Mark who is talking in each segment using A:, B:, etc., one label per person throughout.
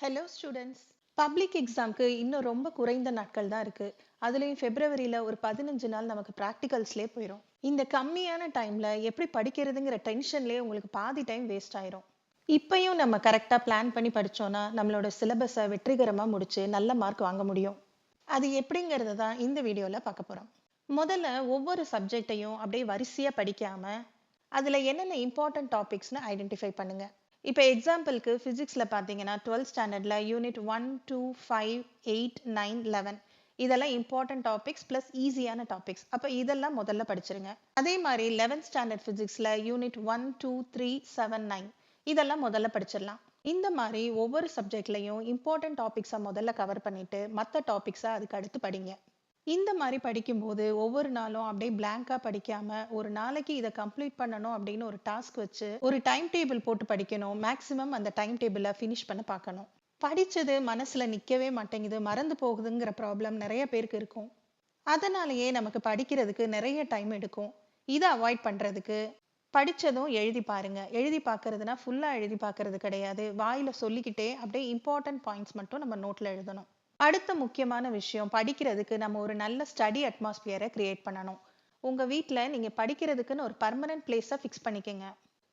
A: Hello students. Public எக்ஸாம்க்கு இன்னும் ரொம்ப குறைந்த நாட்கள் தான் இருக்கு. அதுலயும் பிப்ரவரியில ஒரு 15 நாள் நமக்கு ப்ராக்டிகல்ஸ்லயே போயிடும். இந்த கம்மியான டைம்ல எப்படி படிக்கிறதுங்கிற டென்ஷன்லயே உங்களுக்கு பாதி டைம் வேஸ்ட் ஆயிரும். இப்பயும் நம்ம கரெக்டா பிளான் பண்ணி படிச்சோம்னா நம்மளோட சிலபஸை வெற்றிகரமா முடிச்சு நல்ல மார்க் வாங்க முடியும். அது எப்படிங்கிறத தான் இந்த வீடியோல பார்க்க போறோம். முதல்ல ஒவ்வொரு சப்ஜெக்டையும் அப்படியே வரிசையா படிக்காம அதுல என்னென்ன இம்பார்ட்டன்ட் டாபிக்ஸ்னு ஐடென்டிஃபை பண்ணுங்க. இப்போ எக்ஸாம்பிளுக்கு ஃபிசிக்ஸ்ல பார்த்தீங்கன்னா 12th ஸ்டாண்டர்ட்ல யூனிட் 1, 2, 5, 8, 9, 11 இதெல்லாம் இம்பார்ட்டன்ட் டாபிக்ஸ் ப்ளஸ் ஈஸியான டாபிக்ஸ். அப்போ இதெல்லாம் முதல்ல படிச்சிருங்க. அதே மாதிரி 11th ஸ்டாண்டர்ட் ஃபிசிக்ஸ்ல யூனிட் 1, 2, 3, 7, 9 இதெல்லாம் முதல்ல படிச்சிடலாம். இந்த மாதிரி ஒவ்வொரு சப்ஜெக்ட்லையும் இம்பார்ட்டன்ட் டாபிக்ஸை முதல்ல கவர் பண்ணிட்டு மற்ற டாபிக்ஸை அதுக்கு அடுத்து படிங்க. இந்த மாதிரி படிக்கும்போது ஒவ்வொரு நாளும் அப்படியே பிளாங்கா படிக்காம ஒரு நாளைக்கு இதை கம்ப்ளீட் பண்ணணும் அப்படின்னு ஒரு டாஸ்க் வச்சு ஒரு டைம் டேபிள் போட்டு படிக்கணும். மேக்சிமம் அந்த டைம் டேபிளை ஃபினிஷ் பண்ண பார்க்கணும். படிச்சது மனசுல நிக்கவே மாட்டேங்குது, மறந்து போகுதுங்கிற ப்ராப்ளம் நிறைய பேருக்கு இருக்கும். அதனாலேயே நமக்கு படிக்கிறதுக்கு நிறைய டைம் எடுக்கும். இதை அவாய்ட் பண்றதுக்கு படிச்சதும் எழுதி பாருங்க. எழுதி பார்க்கறதுனா ஃபுல்லா எழுதி பார்க்கறது கிடையாது, வாயில சொல்லிக்கிட்டே அப்படியே இம்பார்ட்டன்ட் பாயிண்ட்ஸ் மட்டும் நம்ம நோட்ல எழுதணும். அடுத்த முக்கியமான விஷயம், படிக்கிறதுக்கு நம்ம ஒரு நல்ல ஸ்டடி அட்மாஸ்பியரை கிரியேட் பண்ணணும். உங்க வீட்டில் நீங்க படிக்கிறதுக்குன்னு ஒரு பர்மனன்ட் பிளேஸை ஃபிக்ஸ் பண்ணிக்கங்க.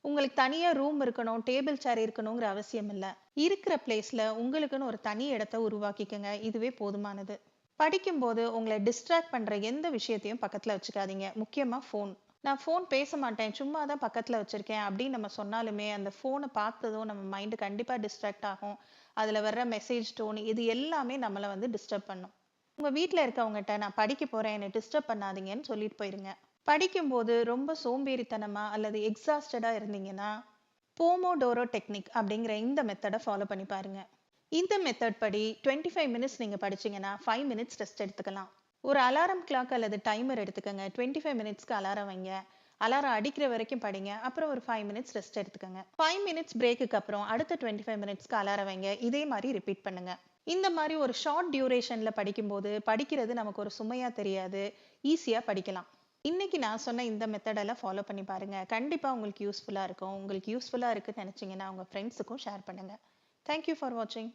A: உங்களுக்கு தனியா ரூம் இருக்கணும், டேபிள் சேர் இருக்கணுங்கிற அவசியம் இல்லை. இருக்கிற பிளேஸ்ல உங்களுக்குன்னு ஒரு தனி இடத்தை உருவாக்கிக்கங்க. இதுவே போதுமானது. படிக்கும்போது உங்களை டிஸ்ட்ராக்ட் பண்ற எந்த விஷயத்தையும் பக்கத்துல வச்சுக்காதீங்க. முக்கியமா ஃபோன். நான் ஃபோன் பேச மாட்டேன், சும்மா தான் பக்கத்துல வச்சிருக்கேன் அப்படின்னு நம்ம சொன்னாலுமே அந்த ஃபோனை பார்த்ததும் நம்ம மைண்டு கண்டிப்பா டிஸ்ட்ராக்ட் ஆகும். அதுல வர்ற மெசேஜ் டோன் இது எல்லாமே நம்மளை டிஸ்டர்ப் பண்ணும். உங்க வீட்டில் இருக்கவங்ககிட்ட நான் படிக்க போறேன், என்னை டிஸ்டர்ப் பண்ணாதீங்கன்னு சொல்லிட்டு போயிருங்க. படிக்கும்போது ரொம்ப சோம்பேறித்தனமா அல்லது எக்ஸாஸ்டடா இருந்தீங்கன்னா போமோடோரோ டெக்னிக் அப்படிங்கிற இந்த மெத்தடை ஃபாலோ பண்ணி பாருங்க. இந்த மெத்தட் படி 25 மினிட்ஸ் நீங்க படிச்சீங்கன்னா 5 மினிட்ஸ் ரெஸ்ட் எடுத்துக்கலாம். ஒரு அலாரம் கிளாக் அல்லது டைமர் எடுத்துக்கங்க. 25 மினிட்ஸ்க்கு அலாரம் வைங்க. அலாரம் அடிக்கிற வரைக்கும் படிங்க. அப்புறம் ஒரு 5 மினிட்ஸ் ரெஸ்ட் எடுத்துக்கங்க. 5 மினிட்ஸ் பிரேக்குக்கு அப்புறம் அடுத்த 25 மினிட்ஸ்க்கு அலாரம் வைங்க. இதே மாதிரி ரிப்பீட் பண்ணுங்க. இந்த மாதிரி ஒரு ஷார்ட் டியூரேஷன்ல படிக்கும்போது படிக்கிறது நமக்கு ஒரு சுமையா தெரியாது, ஈஸியா படிக்கலாம். இன்னைக்கு நான் சொன்ன இந்த மெத்தடெல்லாம் ஃபாலோ பண்ணி பாருங்க. கண்டிப்பா உங்களுக்கு யூஸ்ஃபுல்லா இருக்கும். உங்களுக்கு யூஸ்ஃபுல்லா இருக்குன்னு நினைச்சீங்கன்னா உங்க ஃப்ரெண்ட்ஸுக்கும் ஷேர் பண்ணுங்க. தேங்க்யூ ஃபார் வாட்சிங்.